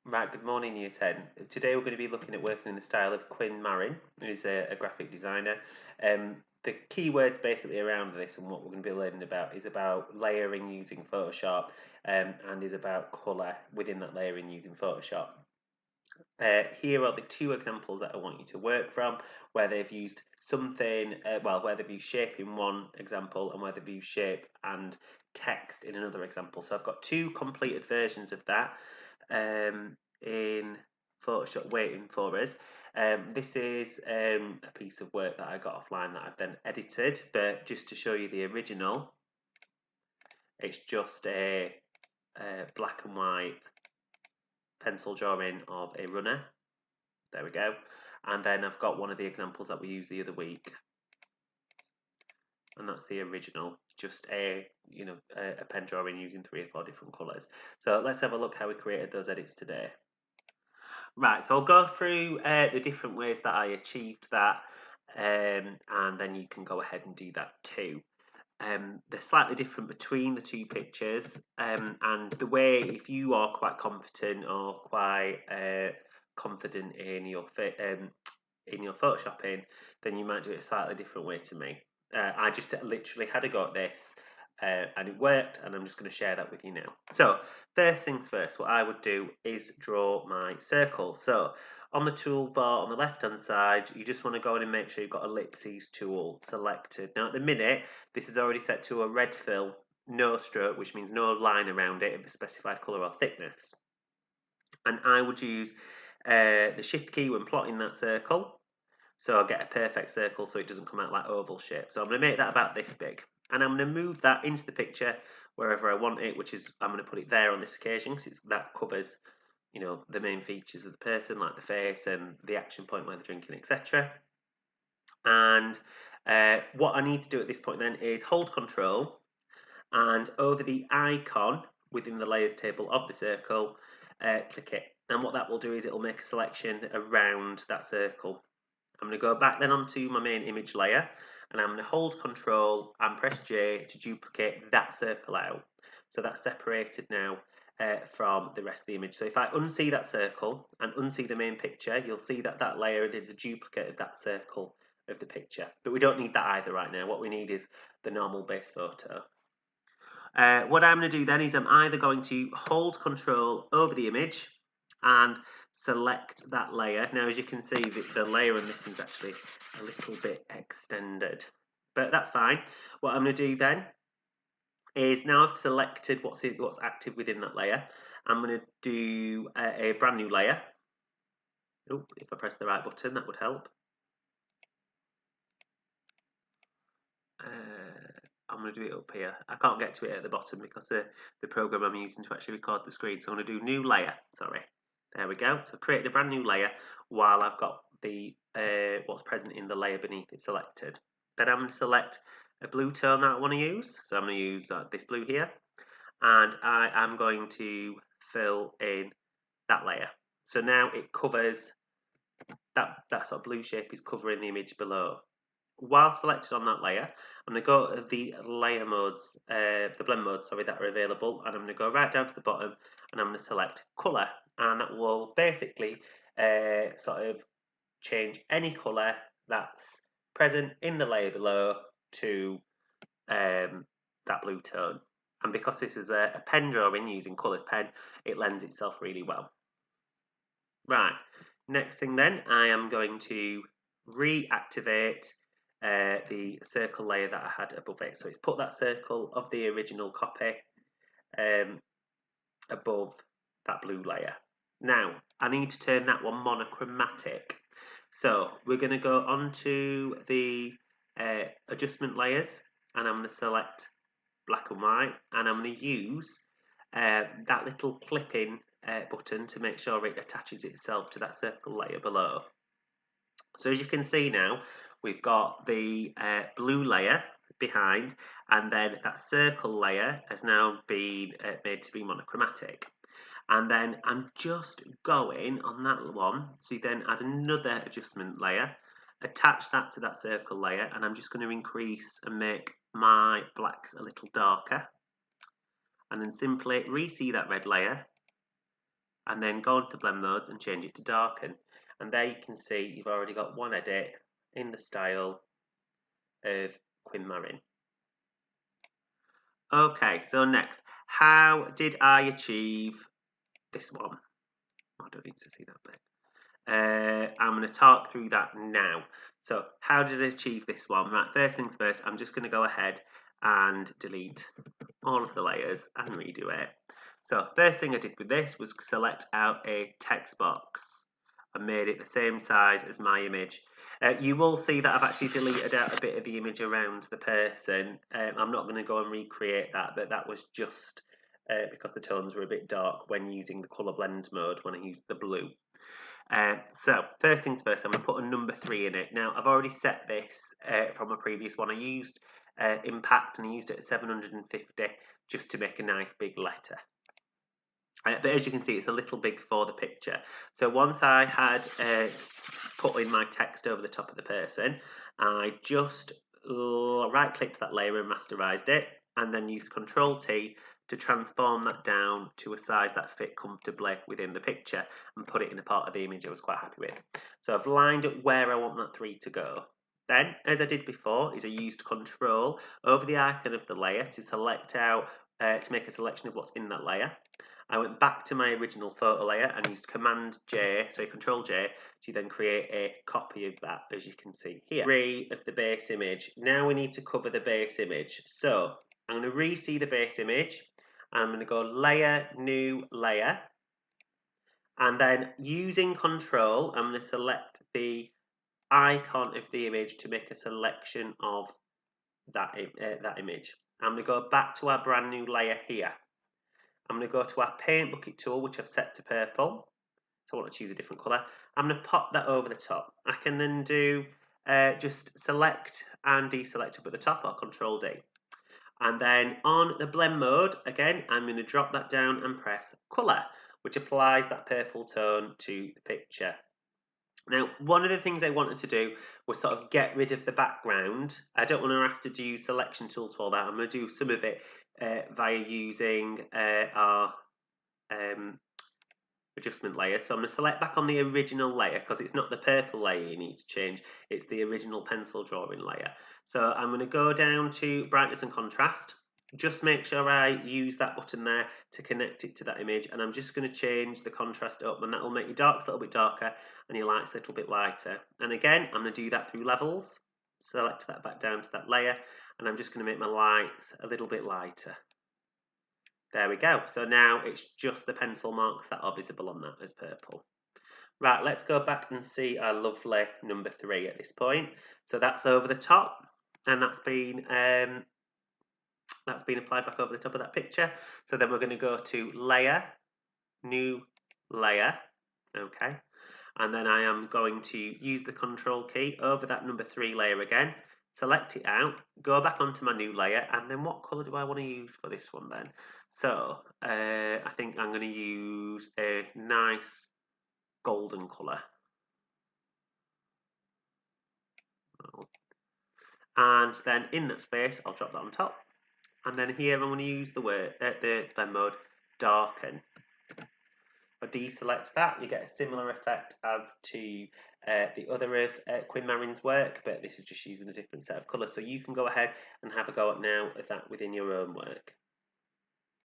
Right, good morning, Year 10. Today we're going to be looking at working in the style of Quim Marin, who's a graphic designer. The key words basically around this and what we're going to be learning about is about layering using Photoshop and is about colour within that layering using Photoshop. Here are the two examples that I want you to work from, where they've used something, where they've used shape in one example and where they've used shape and text in another example. So I've got two completed versions of that in Photoshop waiting for us. This is a piece of work that I got offline that I've then edited, but just to show you the original, it's just a black and white pencil drawing of a runner. There we go. And then I've got one of the examples that we used the other week, and that's the original, just a pen drawing using 3 or 4 different colours. So let's have a look how we created those edits today. Right, so I'll go through the different ways that I achieved that, and then you can go ahead and do that too. They're slightly different between the two pictures, and the way, if you are quite competent or quite confident in your photoshopping, then you might do it a slightly different way to me. I just literally had a go at this and it worked, and I'm just going to share that with you now. So first things first, what I would do is draw my circle. So on the toolbar on the left hand side, you just want to go in and make sure you've got ellipses tool selected. Now at the minute this is already set to a red fill, no stroke, which means no line around it of a specified colour or thickness. And I would use the shift key when plotting that circle, so I'll get a perfect circle so it doesn't come out like oval shape. So I'm going to make that about this big, and I'm going to move that into the picture wherever I want it, which is, I'm going to put it there on this occasion because that covers, you know, the main features of the person, like the face and the action point where they're drinking, etc. And what I need to do at this point then is hold Control, and over the icon within the layers table of the circle, click it. And what that will do is it will make a selection around that circle. I'm going to go back then onto my main image layer, and I'm going to hold Control and press J to duplicate that circle out. So that's separated now from the rest of the image. So if I unsee that circle and unsee the main picture, you'll see that that layer is a duplicate of that circle of the picture. But we don't need that either right now. What we need is the normal base photo. What I'm going to do then is I'm either going to hold Control over the image and select that layer. Now, as you can see, the layer in this is actually a little bit extended, but that's fine. What I'm going to do then is, now I've selected what's active within that layer, I'm going to do a brand new layer. Oh, if I press the right button, that would help. I'm going to do it up here. I can't get to it at the bottom because the program I'm using to actually record the screen. So I'm going to do new layer. Sorry. There we go. So create a brand new layer while I've got the what's present in the layer beneath it selected. Then I'm going to select a blue tone that I want to use. So I'm going to use this blue here, and I am going to fill in that layer. So now it covers that sort of blue shape is covering the image below. While selected on that layer, I'm going to go to the layer modes, the blend modes, sorry, that are available, and I'm going to go right down to the bottom, and I'm going to select colour, and that will basically sort of change any colour that's present in the layer below to that blue tone. And because this is a pen drawing using coloured pen, it lends itself really well. Right, next thing then, I am going to reactivate the circle layer that I had above it. So it's put that circle of the original copy above that blue layer. Now, I need to turn that one monochromatic. So we're going to go onto the adjustment layers, and I'm going to select black and white, and I'm going to use that little clipping button to make sure it attaches itself to that circle layer below. So as you can see now, we've got the blue layer behind, and then that circle layer has now been made to be monochromatic. And then I'm just going on that one to then add another adjustment layer, attach that to that circle layer, and I'm just going to increase and make my blacks a little darker, and then simply re-see that red layer, and then go into the blend modes and change it to darken. And there you can see you've already got one edit in the style of Quim Marin. Okay, so next, how did I achieve this one? I don't need to see that bit. I'm going to talk through that now. So how did I achieve this one? Right, first things first, I'm just going to go ahead and delete all of the layers and redo it. So first thing I did with this was select out a text box and made it the same size as my image. You will see that I've actually deleted out a bit of the image around the person. I'm not going to go and recreate that, but that was just because the tones were a bit dark when using the colour blend mode when I used the blue. So first things first, I'm going to put a number 3 in it. Now I've already set this from a previous one. I used impact and I used it at 750 just to make a nice big letter. But as you can see, it's a little big for the picture. So once I had put in my text over the top of the person, I just right-clicked that layer and rasterized it, and then used Control-T to transform that down to a size that fit comfortably within the picture and put it in a part of the image I was quite happy with. So I've lined up where I want that 3 to go. Then, as I did before, is I used Control over the icon of the layer to select out, to make a selection of what's in that layer. I went back to my original photo layer and used Command J, so Control J, to then create a copy of that, as you can see here. 3 of the base image. Now we need to cover the base image. So I'm going to re-see the base image. I'm going to go Layer, New Layer. And then using Control, I'm going to select the icon of the image to make a selection of that image. I'm going to go back to our brand new layer here. I'm going to go to our paint bucket tool, which I've set to purple. So I want to choose a different colour. I'm going to pop that over the top. I can then do just select and deselect up at the top, or Control D. And then on the blend mode, again, I'm going to drop that down and press colour, which applies that purple tone to the picture. Now, one of the things I wanted to do was sort of get rid of the background. I don't want to have to do selection tools for that. I'm going to do some of it via using our adjustment layer. So I'm going to select back on the original layer because it's not the purple layer you need to change, it's the original pencil drawing layer. So I'm going to go down to brightness and contrast. Just make sure I use that button there to connect it to that image, and I'm just going to change the contrast up, and that will make your darks a little bit darker and your lights a little bit lighter. And again, I'm going to do that through levels. Select that back down to that layer, and I'm just going to make my lights a little bit lighter. There we go. So now it's just the pencil marks that are visible on that as purple. Right, let's go back and see our lovely number 3 at this point. So that's over the top, and that's been applied back over the top of that picture. So then we're going to go to Layer, New Layer, okay. And then I am going to use the Control key over that number 3 layer again, select it out, go back onto my new layer, and then what colour do I want to use for this one then? So I think I'm going to use a nice golden colour. And then in that space, I'll drop that on top. And then here I'm going to use the blend mode, darken. If I deselect that, you get a similar effect as to the other of Quim Marin's work, but this is just using a different set of colours. So you can go ahead and have a go at now of that within your own work.